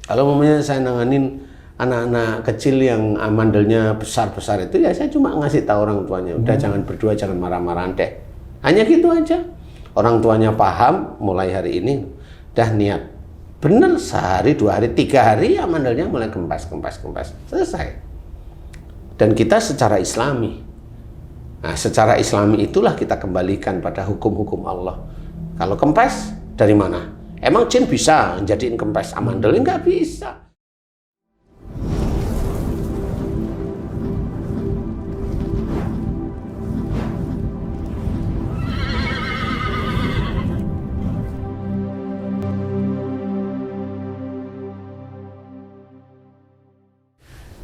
Kalau umpamanya saya nanganin anak-anak kecil yang amandelnya besar-besar itu, ya saya cuma ngasih tahu orang tuanya, udah jangan berdua, jangan marah-marahan deh. Hanya gitu aja. Orang tuanya paham, mulai hari ini dah niat. Bener, sehari, 2 hari, 3 hari amandelnya mulai kempes. Selesai. Dan kita secara islami. Nah, secara islami itulah kita kembalikan pada hukum-hukum Allah. Kalau kempes, dari mana? Emang jin bisa jadiin kempes amandel? Nggak bisa.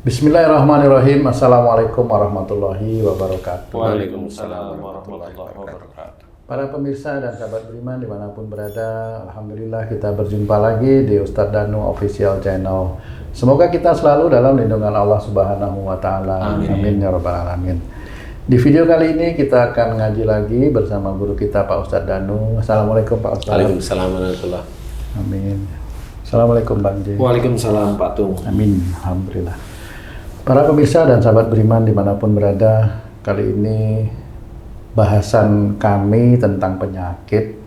Bismillahirrahmanirrahim. Assalamualaikum warahmatullahi wabarakatuh. Waalaikumsalam warahmatullahi wabarakatuh. Para pemirsa dan sahabat beriman dimanapun berada, alhamdulillah kita berjumpa lagi di Ustadz Danu Official Channel. Semoga kita selalu dalam lindungan Allah Subhanahu wa Ta'ala. Amin ya Rabbal Alamin. Di video kali ini kita akan ngaji lagi bersama guru kita Pak Ustadz Danu. Assalamualaikum Pak Ustadz. Waalaikumsalam warahmatullahi. Amin. Assalamualaikum Bang J. Waalaikumsalam Pak Tung. Amin. Alhamdulillah. Para pemirsa dan sahabat beriman dimanapun berada, kali ini bahasan kami tentang penyakit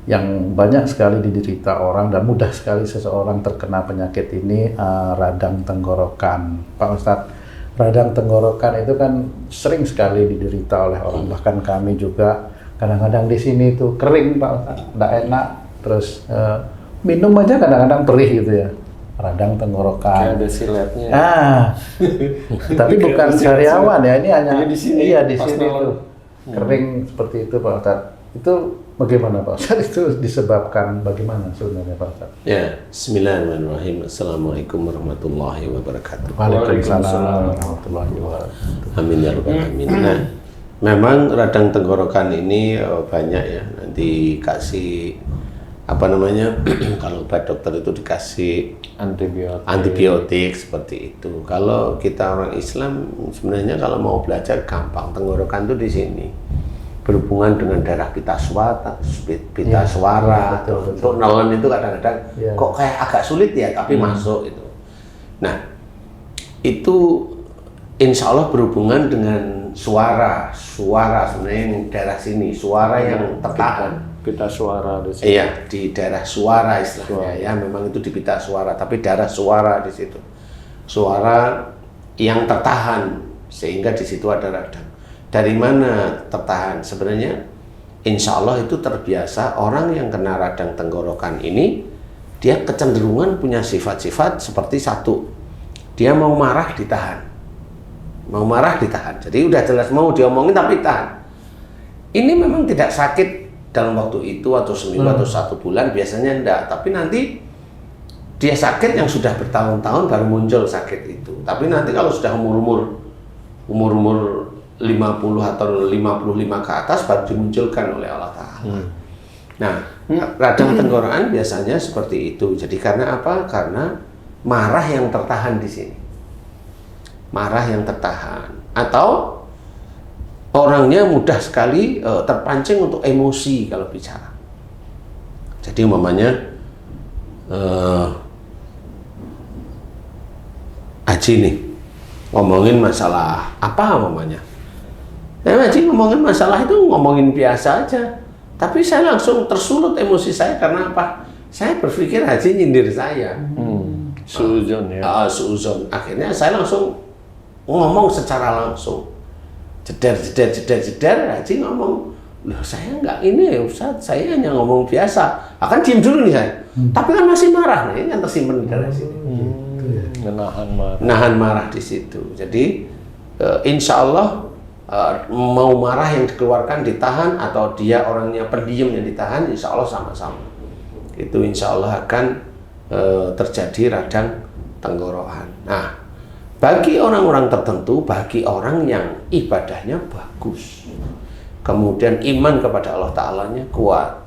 yang banyak sekali diderita orang dan mudah sekali seseorang terkena penyakit ini, radang tenggorokan. Pak Ustadz, radang tenggorokan itu kan sering sekali diderita oleh orang, bahkan kami juga kadang-kadang di sini tuh kering Pak Ustadz, nggak enak, terus minum aja kadang-kadang perih gitu ya. Radang tenggorokan. Kayak ada siletnya. Tapi bukan karyawan ya, ini hanya di sini. Iya di sini tuh kering seperti itu Pak Ustadz. Itu bagaimana Pak Ustadz? Itu disebabkan bagaimana sebenarnya Pak Ustadz? Ya, Bismillahirrahmanirrahim. Assalamualaikum warahmatullahi wabarakatuh. Waalaikumsalam warahmatullahi wabarakatuh. Amin ya rabbal alamin. Nah, memang radang tenggorokan ini banyak ya. Nanti kasih apa namanya, kalau obat dokter itu dikasih antibiotik seperti itu. Kalau kita orang Islam sebenarnya kalau mau belajar gampang. Tenggorokan itu di sini berhubungan dengan darah pita suara, betul. Untuk nelen itu kadang-kadang kok kayak agak sulit ya, tapi masuk itu. Nah, itu insya Allah berhubungan dengan suara sebenarnya yang daerah sini, suara yang tertahan. Pita suara di situ. Iya, di daerah suara istilahnya ya, memang itu di pita suara, tapi daerah suara di situ. Suara yang tertahan sehingga di situ ada radang. Dari mana tertahan? Sebenarnya insya Allah itu terbiasa orang yang kena radang tenggorokan ini, dia kecenderungan punya sifat-sifat seperti satu, dia mau marah ditahan. Mau marah ditahan. Jadi udah jelas mau diomongin tapi tahan. Ini memang tidak sakit dalam waktu itu atau seminggu atau 1 bulan, biasanya enggak, tapi nanti dia sakit yang sudah bertahun-tahun baru muncul sakit itu. Tapi nanti kalau sudah umur 50 atau 55 ke atas baru dimunculkan oleh Allah Ta'ala. Nah, radang tenggorokan biasanya seperti itu. Jadi karena apa? Karena marah yang tertahan di sini. Marah yang tertahan atau orangnya mudah sekali terpancing untuk emosi kalau bicara. Jadi umpamanya Haji nih ngomongin masalah apa umpamanya. Haji ngomongin masalah itu ngomongin biasa aja. Tapi saya langsung tersulut emosi saya karena apa? Saya berpikir Haji nyindir saya. Suuzon ya. Suuzon. Akhirnya saya langsung ngomong secara langsung. Jeder, Haji ngomong, loh saya nggak ini ya Ustadz, saya hanya ngomong biasa. Akan diem dulu nih saya, tapi kan masih marah, nih yang tersimpan di dalam sini. Nahan marah di situ. Jadi insya Allah mau marah yang dikeluarkan ditahan atau dia orangnya pendiam yang ditahan, insya Allah sama-sama. Itu insya Allah akan terjadi radang tenggorokan. Nah, bagi orang-orang tertentu, bagi orang yang ibadahnya bagus, kemudian iman kepada Allah Ta'alanya kuat,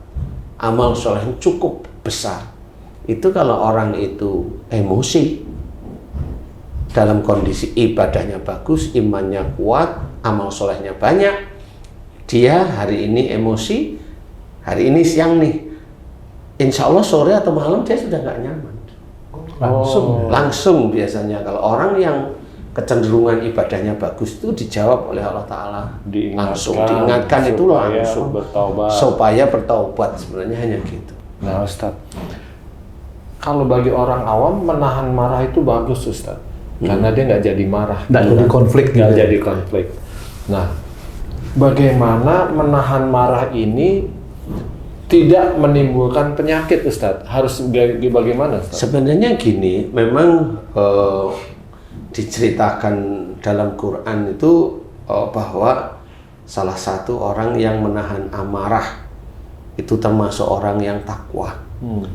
amal soleh cukup besar, itu kalau orang itu emosi, dalam kondisi ibadahnya bagus, imannya kuat, amal solehnya banyak, dia hari ini emosi, hari ini siang nih, insya Allah sore atau malam dia sudah nggak nyaman. Langsung biasanya kalau orang yang kecenderungan ibadahnya bagus itu dijawab oleh Allah Ta'ala. Langsung diingatkan itu langsung supaya bertaubat, sebenarnya hanya gitu. Nah Ustaz, kalau bagi orang awam menahan marah itu bagus Ustaz, karena dia nggak jadi marah, nggak jadi konflik, nggak jadi konflik. Nah, bagaimana menahan marah ini tidak menimbulkan penyakit Ustaz? Harus bagaimana Ustaz? Sebenarnya gini, memang diceritakan dalam Quran itu bahwa salah satu orang yang menahan amarah itu termasuk orang yang takwa.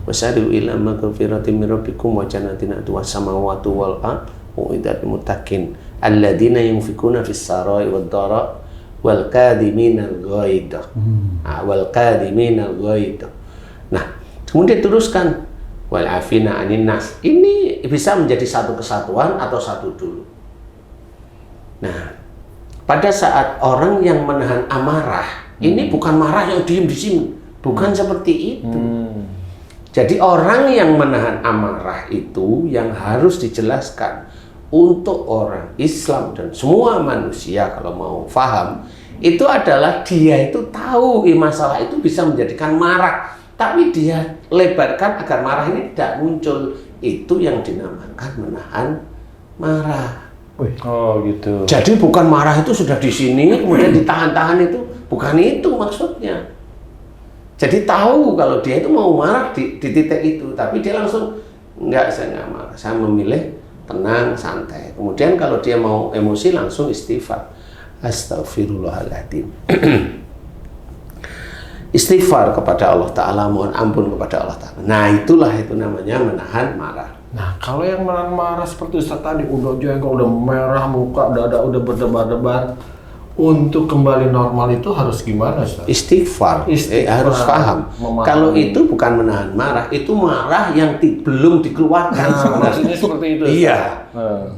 Wasari'u ila maghfiratin min rabbikum wa jannatin arduha samawati wal ardh uiddatil muttaqin alladziina yunfiquna fis sarai wad dharaa wal kadhiminal ghaidh. Wal kadhiminal ghaidh. Nah, kemudian teruskan wal afina 'anin nas. Ini bisa menjadi satu kesatuan atau satu dulu. Nah, pada saat orang yang menahan amarah, ini bukan marah yang diem di sini, bukan seperti itu. Jadi orang yang menahan amarah itu yang harus dijelaskan untuk orang Islam dan semua manusia kalau mau paham, itu adalah dia itu tahu masalah itu bisa menjadikan marah, tapi dia lebarkan agar marah ini tidak muncul. Itu yang dinamakan menahan marah. Oh gitu. Jadi bukan marah itu sudah di sini kemudian ditahan-tahan, itu bukan itu maksudnya. Jadi tahu kalau dia itu mau marah di titik itu, tapi dia langsung enggak, saya nggak marah, saya memilih tenang, santai. Kemudian kalau dia mau emosi langsung istighfar, astagfirullahaladzim. Istighfar kepada Allah Ta'ala, mohon ampun kepada Allah Ta'ala. Nah itulah itu namanya menahan marah. Nah kalau yang menahan marah seperti Ustaz tadi, udah jengkel, udah merah muka, dada udah berdebar-debar, untuk kembali normal itu harus gimana Ustaz? Istighfar. Harus paham. Kalau itu bukan menahan marah, itu marah yang belum dikeluarkan. Maksudnya seperti itu. Iya.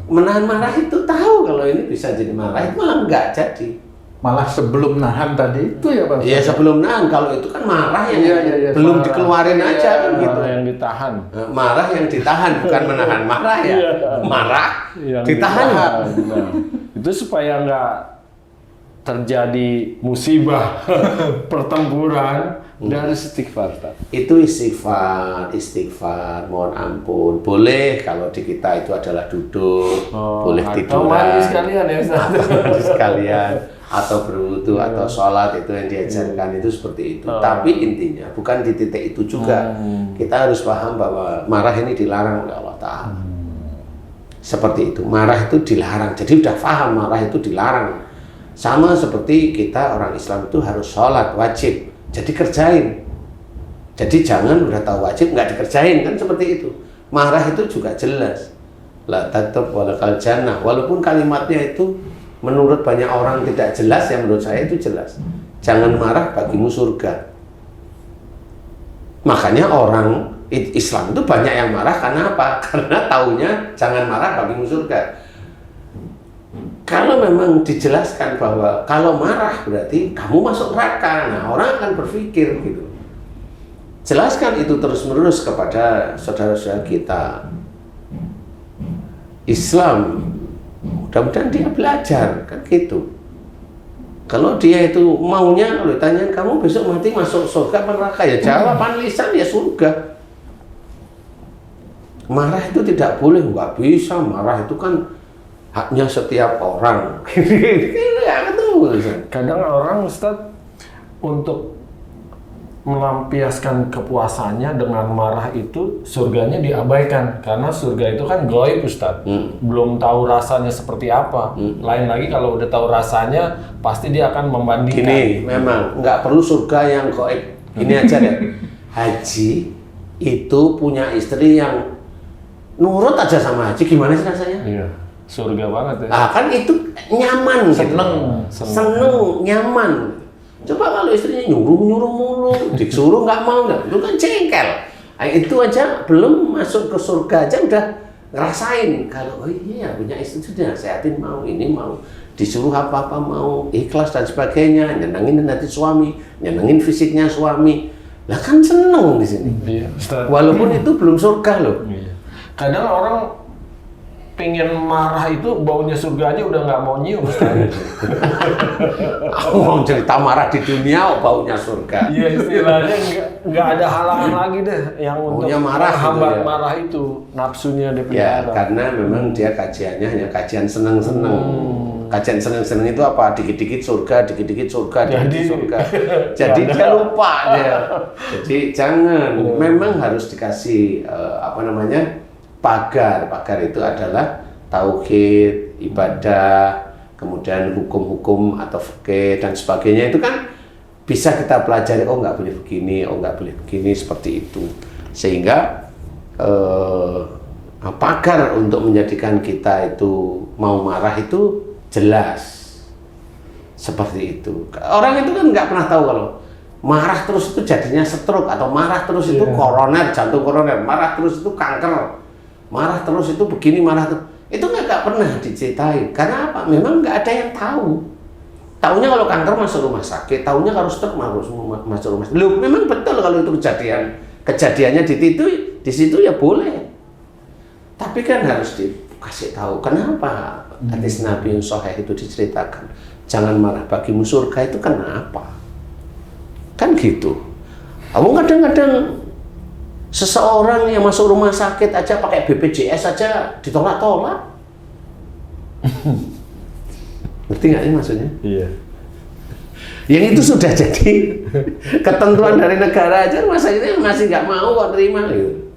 Menahan marah itu tahu kalau ini bisa jadi marah, itu malah enggak jadi. Malah sebelum nahan tadi itu ya Pak? Iya sebelum nahan, kalau itu kan marah yang belum dikeluarin aja kan gitu. Marah yang ditahan. Marah yang ditahan, bukan menahan marah ya. Marah yang ditahan. Nah, itu supaya nggak terjadi musibah pertempuran dari istighfar. Itu istighfar, mohon ampun. Boleh kalau di kita itu adalah duduk, boleh tiduran. Mandi sekalian ya Ustaz. Mandi sekalian atau berwudu atau sholat, itu yang diajarkan itu seperti itu. Tapi intinya bukan di titik itu juga. Kita harus paham bahwa marah ini dilarang oleh Allah Ta'ala. Seperti itu, marah itu dilarang. Jadi udah paham marah itu dilarang. Sama seperti kita orang Islam itu harus sholat, wajib. Jadi kerjain. Jadi jangan udah tahu wajib nggak dikerjain, kan seperti itu. Marah itu juga jelas. La tatub walakal jannah. Walaupun kalimatnya itu menurut banyak orang tidak jelas, ya menurut saya itu jelas. Jangan marah, bagimu surga. Makanya orang Islam itu banyak yang marah karena apa? Karena taunya jangan marah, bagimu surga. Kalau memang dijelaskan bahwa kalau marah berarti kamu masuk neraka, nah orang akan berpikir gitu. Jelaskan itu terus-menerus kepada saudara-saudara kita. Islam, mudah-mudahan dia belajar, kan gitu. Kalau dia itu maunya, kalau ditanya kamu besok mati masuk surga apa neraka, ya jawaban lisan ya surga. Marah itu tidak boleh, nggak bisa. Marah itu kan haknya setiap orang. Kadang orang Ustaz untuk melampiaskan kepuasannya dengan marah itu surganya diabaikan, karena surga itu kan gaib Ustaz. Belum tahu rasanya seperti apa. Lain lagi kalau udah tahu rasanya pasti dia akan membandingkan. Gini, memang nggak perlu surga yang gaib. Ini aja deh. Haji itu punya istri yang nurut aja sama haji, gimana sih rasanya? Iya. Surga banget ya. Ah kan itu nyaman, seneng, nyaman. Coba kalau istrinya nyuruh mulu, disuruh nggak mau, itu kan jengkel. Nah, itu aja belum masuk ke surga aja udah ngerasain. Kalau oh iya punya istri sudah sehatin mau, ini mau, disuruh apa-apa mau, ikhlas dan sebagainya, nyenengin hati suami, nyenengin fisiknya suami. Lah kan seneng di sini. Iya, Ustaz. Walaupun itu belum surga loh. Iya. Kadang orang pengen marah itu baunya surga aja udah nggak mau nyium Ustaz. Aku mau cerita marah di dunia, baunya surga. Iya, istilahnya nggak ada halangan lagi deh yang untuk Maunya marah gitu hambat ya. marah itu, nafsunya Ya, dipelihara. karena memang dia kajiannya hanya kajian seneng-seneng. Kajian seneng-seneng itu apa? Dikit-dikit surga, dikit-dikit surga, dikit-dikit surga. Jadi dia lupa dia. Jadi jangan. Memang harus dikasih pagar. Pagar itu adalah tauhid, ibadah, kemudian hukum-hukum atau fikih dan sebagainya itu kan bisa kita pelajari. Oh nggak boleh begini, oh nggak boleh begini, seperti itu. Sehingga pagar untuk menjadikan kita itu mau marah itu jelas seperti itu. Orang itu kan nggak pernah tahu kalau marah terus itu jadinya stroke, atau marah terus itu koroner, jantung koroner, marah terus itu kanker, marah terus itu begini, marah terus itu nggak pernah diceritain. Karena apa? Memang nggak ada yang tahu. Taunya kalau kanker masuk rumah sakit, taunya kalau stroke masuk rumah sakit. Loh, memang betul kalau itu kejadiannya di situ ya boleh. Tapi kan harus dikasih tahu kenapa. Hadis Nabi yang sahih itu diceritakan, jangan marah, bagimu surga itu kenapa? Kan gitu. Kamu kadang-kadang seseorang yang masuk rumah sakit aja pakai BPJS aja ditolak-tolak. Ngerti nggak sih maksudnya? Iya. Yang itu sudah jadi ketentuan dari negara aja, masa ini masih nggak mau kok terima gitu.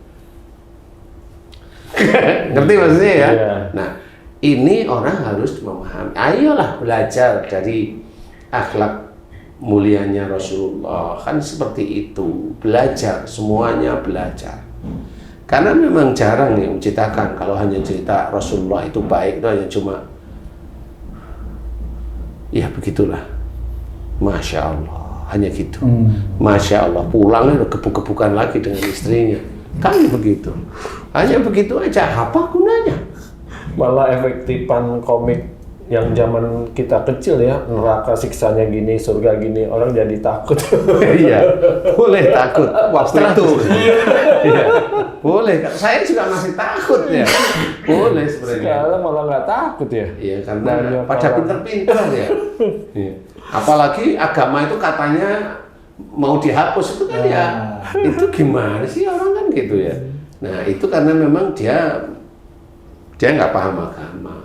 Ngerti maksudnya ya? Iya. Nah, ini orang harus memahami. Ayolah belajar dari akhlak mulianya Rasulullah, kan seperti itu. Belajar, semuanya belajar. Karena memang jarang yang menceritakan. Kalau hanya cerita Rasulullah itu baik, itu hanya cuma ya begitulah. Masya Allah, hanya gitu. Masya Allah, pulangnya udah gebuk-gebukan lagi dengan istrinya. Kan begitu. Hanya begitu aja, apa gunanya? Malah efektifan komik yang zaman kita kecil ya, neraka siksanya gini, surga gini, orang jadi takut. Iya, boleh takut waktu itu. Iya, boleh. Saya juga masih takut ya. Boleh sebenarnya. Sekarang malah nggak takut ya. Iya, karena Banyak pada orang. pinter-pinter ya. Iya. Apalagi agama itu katanya mau dihapus itu kan ya. Itu gimana sih orang kan gitu ya. Nah itu karena memang dia nggak paham agama.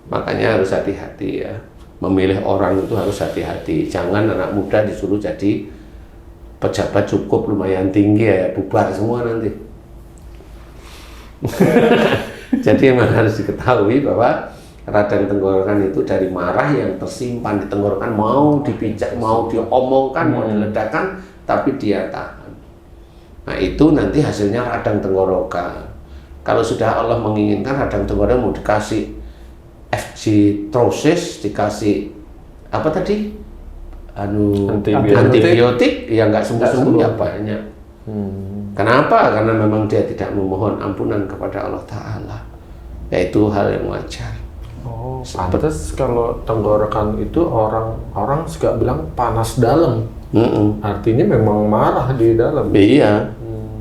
Makanya harus hati-hati ya. Memilih orang itu harus hati-hati. Jangan anak muda disuruh jadi pejabat cukup lumayan tinggi ya, bubar semua nanti. Jadi memang harus diketahui bahwa radang tenggorokan itu dari marah yang tersimpan di tenggorokan, mau dipijak, mau diomongkan, mau diledakkan, tapi dia tahan. Nah itu nanti hasilnya radang tenggorokan. Kalau sudah Allah menginginkan radang tenggorokan mau dikasih F-citrosis, dikasih apa tadi? Antibiotik, ya nggak sembuh-sembuh ya banyak. Kenapa? Karena memang dia tidak memohon ampunan kepada Allah Ta'ala. Yaitu hal yang wajar. Oh, pantas kalau tenggorokan itu orang suka bilang panas dalam. Artinya memang marah di dalam. Iya.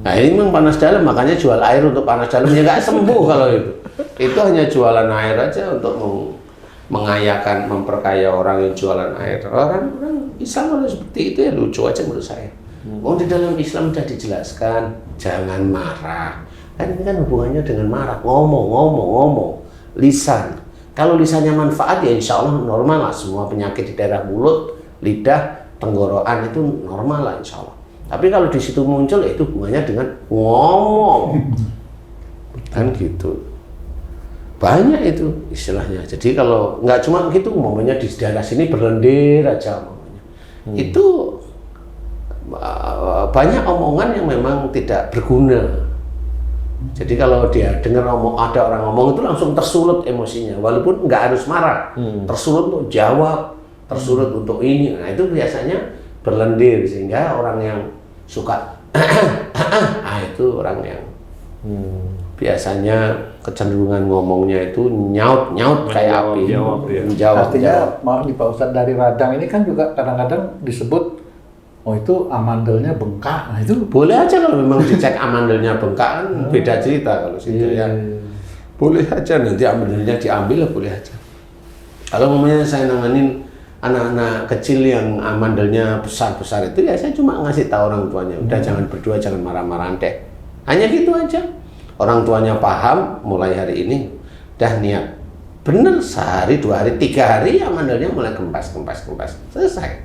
Nah ini memang panas dalam, makanya jual air untuk panas dalam ya nggak sembuh kalau itu. Itu hanya jualan air aja untuk mengayakan, memperkaya orang yang jualan air. Orang Islam kalau seperti itu ya lucu aja menurut saya. Oh di dalam Islam sudah dijelaskan jangan marah. Kan ini kan hubungannya dengan marah, ngomong, lisan. Kalau lisannya manfaat ya insya Allah normal lah, semua penyakit di daerah mulut, lidah, tenggorokan itu normal lah insya Allah. Tapi kalau di situ muncul itu hubungannya dengan ngomong, kan gitu. Banyak itu istilahnya. Jadi kalau nggak cuma gitu, momennya di daerah sini berlendir aja momennya. Itu banyak omongan yang memang tidak berguna. Jadi kalau dia dengar ada orang ngomong itu langsung tersulut emosinya, walaupun nggak harus marah, tersulut untuk jawab, tersulut untuk ini. Nah itu biasanya berlendir, sehingga orang yang suka itu orang yang biasanya kecenderungan ngomongnya itu nyaut kayak api. Menjawab, ya. Artinya maaf nih Pak Ustadz, dari radang ini kan juga kadang-kadang disebut oh itu amandelnya bengkak, nah itu Boleh aja kalau memang dicek amandelnya bengkak kan beda cerita kalau situ ya. Boleh aja nanti amandelnya diambil boleh aja. Kalau umumnya saya nanganin anak-anak kecil yang amandelnya besar-besar itu ya saya cuma ngasih tahu orang tuanya, udah jangan berdua, jangan marah-marah deh. Hanya gitu aja. Orang tuanya paham mulai hari ini, dah niat. Bener sehari, 2 hari, 3 hari amandelnya mulai kempas. Selesai.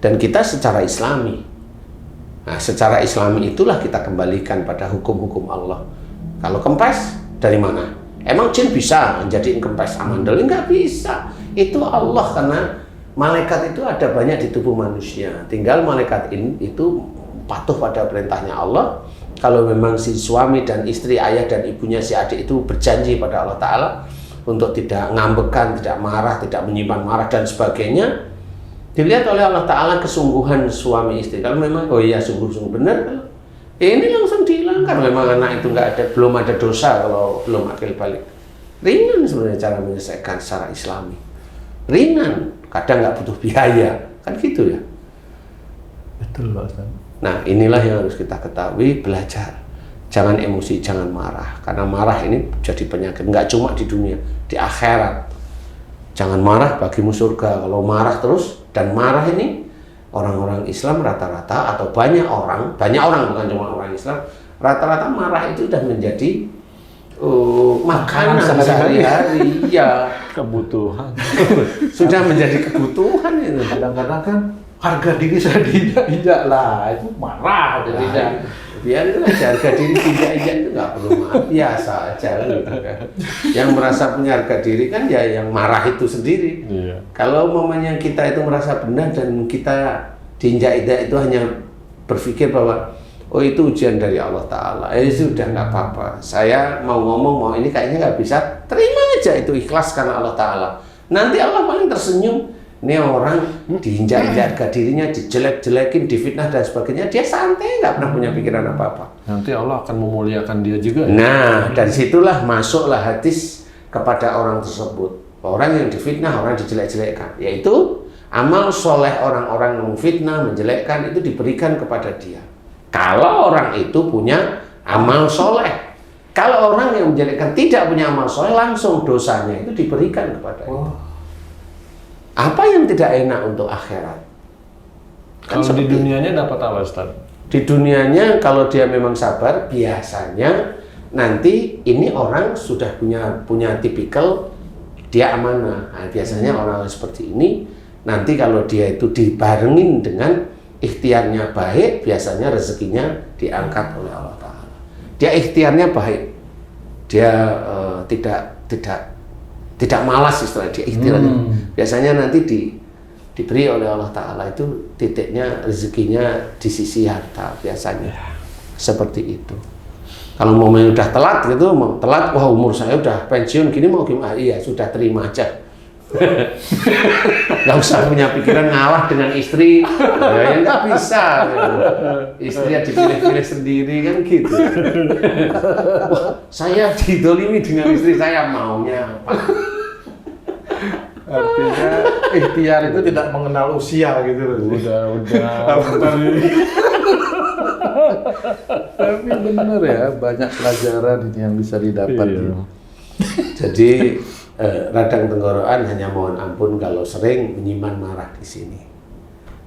Dan kita secara islami. Nah, secara islami itulah kita kembalikan pada hukum-hukum Allah. Kalau kempes, dari mana? Emang jin bisa menjadikan kempes amandel? Enggak bisa. Itu Allah, karena malaikat itu ada banyak di tubuh manusia. Tinggal malaikat ini itu patuh pada perintahnya Allah. Kalau memang si suami dan istri, ayah dan ibunya si adik itu berjanji pada Allah Ta'ala untuk tidak ngambekan, tidak marah, tidak menyimpan marah dan sebagainya, dilihat oleh Allah Ta'ala kesungguhan suami istri. Kalau memang, oh iya sungguh-sungguh benar, ini langsung dihilangkan. Memang anak itu belum ada dosa kalau belum akil balik. Ringan sebenarnya cara menyelesaikan secara islami. Ringan, kadang nggak butuh biaya, kan gitu ya. betul Pak Ustaz. Nah inilah yang harus kita ketahui, belajar. Jangan emosi, jangan marah. Karena marah ini jadi penyakit, nggak cuma di dunia, di akhirat. Jangan marah, bagimu surga. Kalau marah terus, dan marah ini orang-orang Islam rata-rata atau banyak orang bukan cuma orang Islam, rata-rata marah itu sudah menjadi makanan sehari-hari, ya Kebutuhan. sudah menjadi kebutuhan itu. Kadang-kadang kan harga diri saya diinjak-injak lah, itu marah jadinya. Biar itu aja, harga diri tidak itu nggak perlu marah, biasa aja gitu kan. Yang merasa punya harga diri kan ya yang marah itu sendiri. Iya. Kalau momennya kita itu merasa benar dan kita diinjak-injak itu hanya berpikir bahwa oh itu ujian dari Allah Ta'ala, sudah nggak apa-apa. Saya mau ngomong, mau ini kayaknya nggak bisa, terima aja itu, ikhlas karena Allah Ta'ala. Nanti Allah paling tersenyum. Ini orang diinjak-injak harga dirinya, dijelek-jelekin, difitnah dan sebagainya, dia santai, nggak pernah punya pikiran apa-apa. Nanti Allah akan memuliakan dia juga ya? Nah, dari situlah masuklah hadis kepada orang tersebut. Orang yang difitnah, orang dijelek-jelekkan, yaitu amal soleh orang-orang yang memfitnah, menjelekkan itu diberikan kepada dia. Kalau orang itu punya amal soleh. Kalau orang yang menjelekkan tidak punya amal soleh, langsung dosanya itu diberikan kepada dia. Apa yang tidak enak untuk akhirat? Kan Kalau di dunianya dapat apa, Ustaz? Di dunianya kalau dia memang sabar, biasanya nanti ini orang sudah punya tipikal dia amanah. Nah, biasanya orang seperti ini nanti kalau dia itu dibarengin dengan ikhtiarnya baik, biasanya rezekinya diangkat oleh Allah Ta'ala. Dia ikhtiarnya baik, dia tidak malas istilahnya, dia ikhtiarnya. Biasanya nanti diberi oleh Allah Ta'ala itu titiknya rezekinya di sisi harta biasanya. Seperti itu. Kalau mau udah telat gitu, mau telat, wah umur saya udah pensiun gini mau gimana? Iya sudah terima aja. Nggak usah punya pikiran ngalah dengan istri, ya nggak bisa. Istrinya dipilih-pilih sendiri kan gitu. Wah, saya didolimi dengan istri saya, maunya apa? Artinya ikhtiar itu tidak mengenal usia gitu loh. Udah. Tapi benar ya, banyak pelajaran ini yang bisa didapat. Iya. Jadi radang tenggorokan hanya mohon ampun kalau sering menyimpan marah di sini.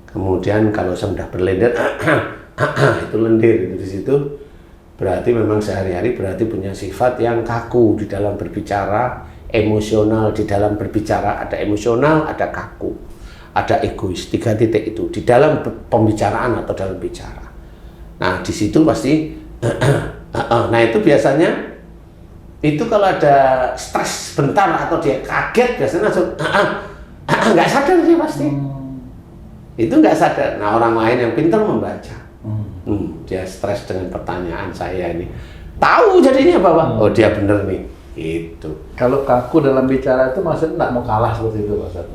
Kemudian kalau sudah berlendir, itu lendir itu di situ. Berarti memang sehari-hari berarti punya sifat yang kaku di dalam berbicara, emosional di dalam berbicara, ada emosional, ada kaku, ada egois. 3 titik itu di dalam pembicaraan atau dalam bicara. Nah di situ pasti, nah itu biasanya itu kalau ada stres bentar atau dia kaget biasanya langsung nggak sadar dia pasti. Itu nggak sadar. Nah orang lain yang pintar membaca, dia stres dengan pertanyaan saya ini, tahu jadinya bahwa oh dia bener nih. Itu. Kalau kaku dalam bicara itu maksudnya nggak mau kalah seperti itu Pak Ustaz.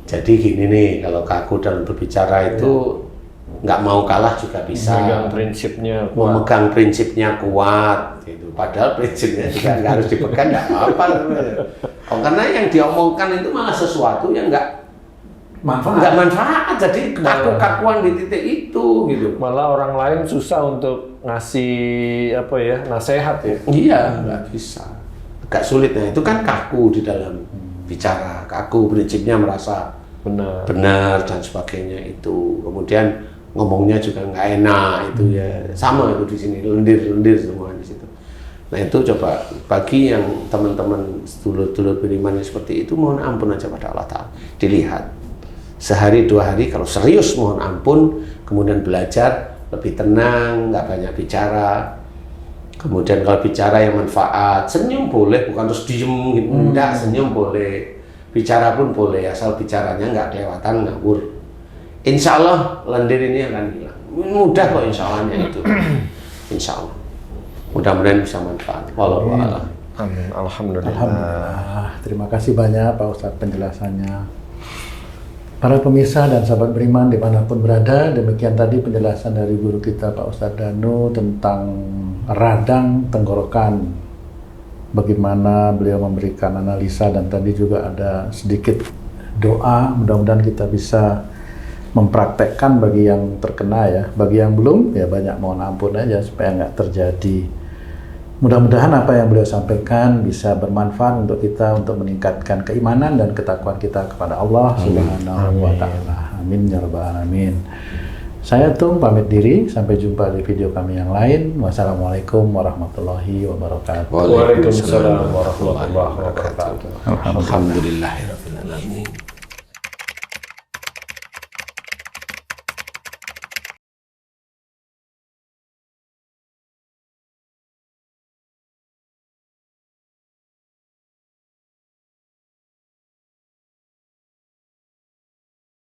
Jadi gini nih, kalau kaku dalam berbicara itu nggak mau kalah juga bisa. Memegang prinsipnya kuat. Memegang prinsipnya kuat. Gitu. Padahal prinsipnya juga nggak harus dipegang, nggak apa-apa. Oh, karena yang diomongkan itu malah sesuatu yang nggak nggak manfaat, jadi kaku-kakuan di titik itu gitu. Malah orang lain susah untuk ngasih apa ya, nasihat ya. Iya, nggak bisa. Agak sulit, nah itu kan kaku di dalam bicara, kaku prinsipnya merasa benar dan sebagainya itu. Kemudian ngomongnya juga nggak enak itu ya, sama itu di sini, lendir-lendir semua di situ. Nah itu coba bagi yang teman-teman dulur-dulur beriman seperti itu, mohon ampun aja pada Allah Ta'ala. Dilihat sehari 2 hari kalau serius mohon ampun, kemudian belajar lebih tenang, nggak banyak bicara. Kemudian kalau bicara yang manfaat, senyum boleh, bukan terus diem gitu, enggak, senyum boleh, bicara pun boleh, asal bicaranya nggak kelewatan ngawur. Insya Allah lendir ini akan hilang, mudah kok insya Allahnya itu, insya Allah. Mudah-mudahan bisa manfaat. Wallahu a'lam. Amin. Alhamdulillah. Alhamdulillah. Terima kasih banyak Pak Ustadz penjelasannya. Para pemirsa dan sahabat beriman dimanapun berada, demikian tadi penjelasan dari guru kita Pak Ustadz Danu tentang radang tenggorokan. Bagaimana beliau memberikan analisa dan tadi juga ada sedikit doa. Mudah-mudahan kita bisa mempraktekkan bagi yang terkena ya. Bagi yang belum ya banyak mohon ampun aja supaya nggak terjadi. Mudah-mudahan apa yang beliau sampaikan bisa bermanfaat untuk kita untuk meningkatkan keimanan dan ketakwaan kita kepada Allah Subhanahu wa Ta'ala. Amin ya rabbal alamin. Saya Tung pamit diri, sampai jumpa di video kami yang lain. Wassalamualaikum warahmatullahi wabarakatuh. Waalaikumsalam warahmatullahi wabarakatuh. Alhamdulillahirabbil alamin.